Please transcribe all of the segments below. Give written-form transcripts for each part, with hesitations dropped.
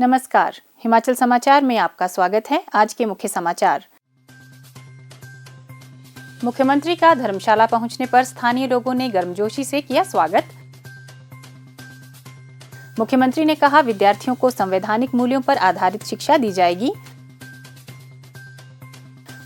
नमस्कार, हिमाचल समाचार में आपका स्वागत है। आज के मुख्य समाचार। मुख्यमंत्री का धर्मशाला पहुंचने पर स्थानीय लोगों ने गर्मजोशी से किया स्वागत। मुख्यमंत्री ने कहा, विद्यार्थियों को संवैधानिक मूल्यों पर आधारित शिक्षा दी जाएगी।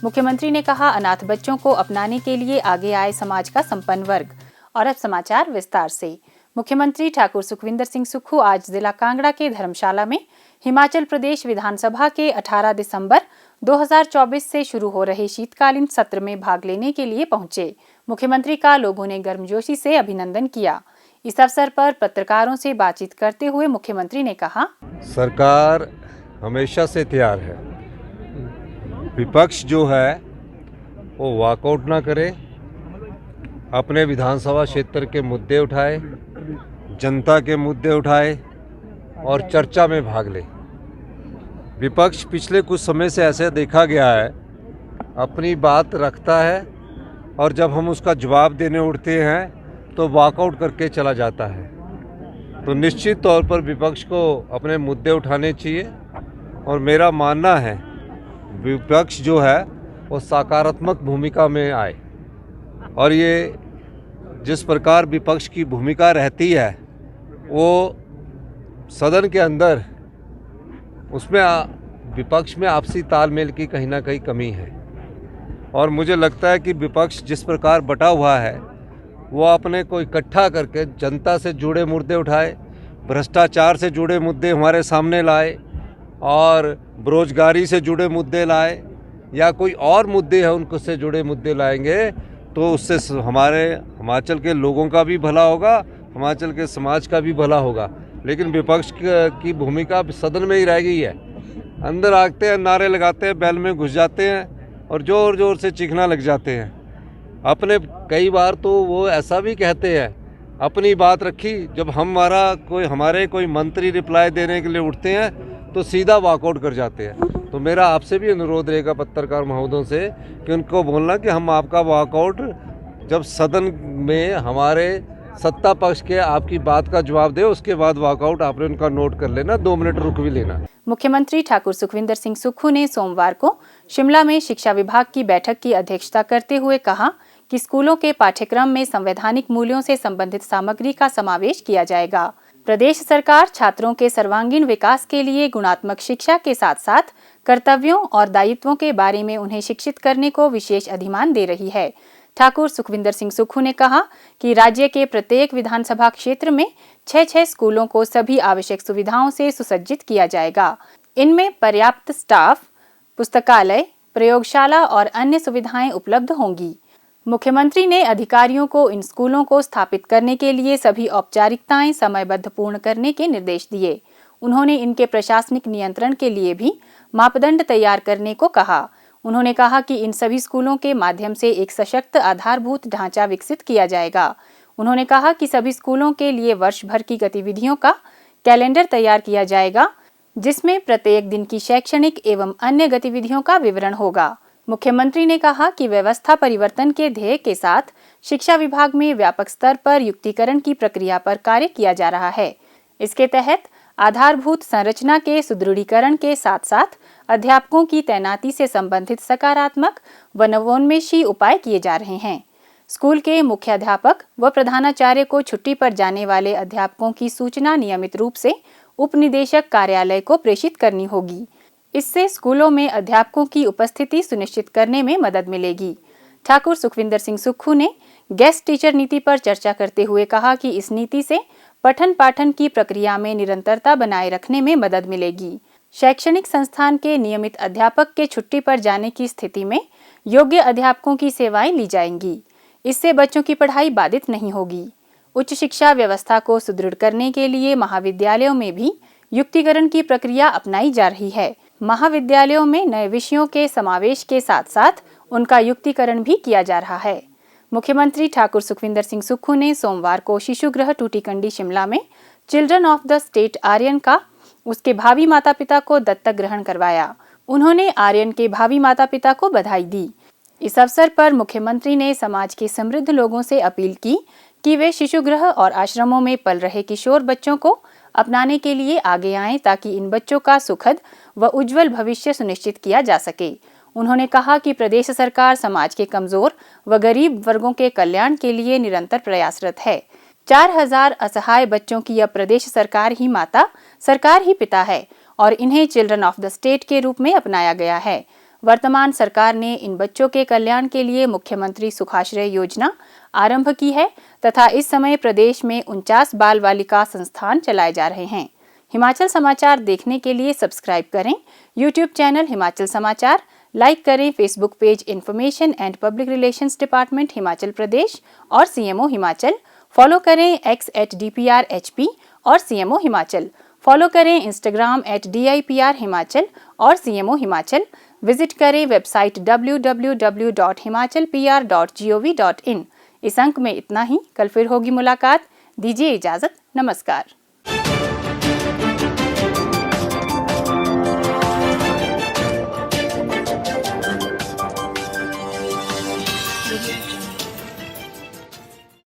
मुख्यमंत्री ने कहा, अनाथ बच्चों को अपनाने के लिए आगे आए समाज का संपन्न वर्ग। और अब समाचार विस्तार से। मुख्यमंत्री ठाकुर सुखविंदर सिंह सुक्खू आज जिला कांगड़ा के धर्मशाला में हिमाचल प्रदेश विधानसभा के 18 दिसंबर 2024 से शुरू हो रहे शीतकालीन सत्र में भाग लेने के लिए पहुंचे। मुख्यमंत्री का लोगों ने गर्मजोशी से अभिनंदन किया। इस अवसर पर पत्रकारों से बातचीत करते हुए मुख्यमंत्री ने कहा, सरकार हमेशा से तैयार है। विपक्ष जो है वो वॉकआउट ना करे, अपने विधानसभा क्षेत्र के मुद्दे उठाए, जनता के मुद्दे उठाए और चर्चा में भाग ले। विपक्ष पिछले कुछ समय से ऐसे देखा गया है, अपनी बात रखता है और जब हम उसका जवाब देने उठते हैं तो वॉकआउट करके चला जाता है। तो निश्चित तौर पर विपक्ष को अपने मुद्दे उठाने चाहिए और मेरा मानना है विपक्ष जो है वो सकारात्मक भूमिका में आए। और ये जिस प्रकार विपक्ष की भूमिका रहती है वो सदन के अंदर, उसमें विपक्ष में आपसी तालमेल की कहीं ना कहीं कमी है। और मुझे लगता है कि विपक्ष जिस प्रकार बटा हुआ है वो अपने को इकट्ठा करके जनता से जुड़े मुद्दे उठाए, भ्रष्टाचार से जुड़े मुद्दे हमारे सामने लाए और बेरोजगारी से जुड़े मुद्दे लाए या कोई और मुद्दे हैं उनको से जुड़े मुद्दे लाएंगे तो उससे हमारे हिमाचल के लोगों का भी भला होगा, हिमाचल के समाज का भी भला होगा। लेकिन विपक्ष की भूमिका सदन में ही रह गई है। अंदर आते हैं, नारे लगाते हैं, बैल में घुस जाते हैं और ज़ोर ज़ोर से चीखना लग जाते हैं। अपने कई बार तो वो ऐसा भी कहते हैं, अपनी बात रखी, जब हमारे कोई मंत्री रिप्लाई देने के लिए उठते हैं तो सीधा वॉकआउट कर जाते हैं। तो मेरा आपसे भी अनुरोध रहेगा पत्रकार महोदयों से कि उनको बोलना कि हम आपका वॉकआउट जब सदन में हमारे सत्ता पक्ष के आपकी बात का जवाब दे, उसके बाद वॉकआउट आपने उनका नोट कर लेना, 2 मिनट रुक भी लेना। मुख्यमंत्री ठाकुर सुखविंदर सिंह सुक्खू ने सोमवार को शिमला में शिक्षा विभाग की बैठक की अध्यक्षता करते हुए कहा कि स्कूलों के पाठ्यक्रम में संवैधानिक मूल्यों से संबंधित सामग्री का समावेश किया जाएगा। प्रदेश सरकार छात्रों के सर्वांगीण विकास के लिए गुणात्मक शिक्षा के साथ साथ कर्तव्यों और दायित्वों के बारे में उन्हें शिक्षित करने को विशेष अधिमान दे रही है। ठाकुर सुखविंदर सिंह सुक्खू ने कहा कि राज्य के प्रत्येक विधानसभा क्षेत्र में 6 स्कूलों को सभी आवश्यक सुविधाओं से सुसज्जित किया जाएगा। इनमें पर्याप्त स्टाफ, पुस्तकालय, प्रयोगशाला और अन्य सुविधाएं उपलब्ध होंगी। मुख्यमंत्री ने अधिकारियों को इन स्कूलों को स्थापित करने के लिए सभी औपचारिकताएं समयबद्ध पूर्ण करने के निर्देश दिए। उन्होंने इनके प्रशासनिक नियंत्रण के लिए भी मापदंड तैयार करने को कहा। उन्होंने कहा कि इन सभी स्कूलों के माध्यम से एक सशक्त आधारभूत ढांचा विकसित किया जाएगा। उन्होंने कहा कि सभी स्कूलों के लिए वर्ष भर की गतिविधियों का कैलेंडर तैयार किया जाएगा, जिसमें प्रत्येक दिन की शैक्षणिक एवं अन्य गतिविधियों का विवरण होगा। मुख्यमंत्री ने कहा कि व्यवस्था परिवर्तन के ध्येय के साथ शिक्षा विभाग में व्यापक स्तर पर युक्तिकरण की प्रक्रिया पर कार्य किया जा रहा है। इसके तहत आधारभूत संरचना के सुदृढ़ीकरण के साथ साथ अध्यापकों की तैनाती से संबंधित सकारात्मक व नवोन्मेषी उपाय किए जा रहे हैं। स्कूल के मुख्याध्यापक व प्रधानाचार्य को छुट्टी पर जाने वाले अध्यापकों की सूचना नियमित रूप से उप निदेशक कार्यालय को प्रेषित करनी होगी। इससे स्कूलों में अध्यापकों की उपस्थिति सुनिश्चित करने में मदद मिलेगी। ठाकुर सुखविंदर सिंह सुक्खू ने गेस्ट टीचर नीति पर चर्चा करते हुए कहा कि इस नीति से पठन पाठन की प्रक्रिया में निरंतरता बनाए रखने में मदद मिलेगी। शैक्षणिक संस्थान के नियमित अध्यापक के छुट्टी पर जाने की स्थिति में योग्य अध्यापकों की सेवाएं ली जाएंगी। इससे बच्चों की पढ़ाई बाधित नहीं होगी। उच्च शिक्षा व्यवस्था को सुदृढ़ करने के लिए महाविद्यालयों में भी युक्तिकरण की प्रक्रिया अपनाई जा रही है। महाविद्यालयों में नए विषयों के समावेश के साथ साथ उनका युक्तिकरण भी किया जा रहा है। मुख्यमंत्री ठाकुर सुखविंदर सिंह सुक्खू ने सोमवार को शिशुगृह टूटीकंडी शिमला में children of the state Aryan का उसके भावी माता पिता को दत्तक ग्रहण करवाया। उन्होंने आर्यन के भावी माता पिता को बधाई दी। इस अवसर पर मुख्यमंत्री ने समाज के समृद्ध लोगों से अपील की कि वे शिशुगृह और आश्रमों में पल रहे किशोर बच्चों को अपनाने के लिए आगे आएं ताकि इन बच्चों का सुखद व उज्जवल भविष्य सुनिश्चित किया जा सके। उन्होंने कहा कि प्रदेश सरकार समाज के कमजोर व गरीब वर्गों के कल्याण के लिए निरंतर प्रयासरत है। 4000 असहाय बच्चों की अब प्रदेश सरकार ही माता, सरकार ही पिता है और इन्हें चिल्ड्रन ऑफ द स्टेट के रूप में अपनाया गया है। वर्तमान सरकार ने इन बच्चों के कल्याण के लिए मुख्यमंत्री सुखाश्रय योजना आरंभ की है तथा इस समय प्रदेश में 49 बाल बालिका संस्थान चलाए जा रहे हैं। हिमाचल समाचार देखने के लिए सब्सक्राइब करें YouTube channel Himachal Samachar, like करें Facebook page information and public relations department Himachal Pradesh और सीएमओ हिमाचल, फॉलो करें x@DPRHP और सीएमओ हिमाचल, फॉलो करें इंस्टाग्राम @DIPR हिमाचल और सीएमओ हिमाचल, विजिट करें वेबसाइट www.himachalpr.gov.in। इस अंक में इतना ही, कल फिर होगी मुलाकात। दीजिए इजाजत, नमस्कार।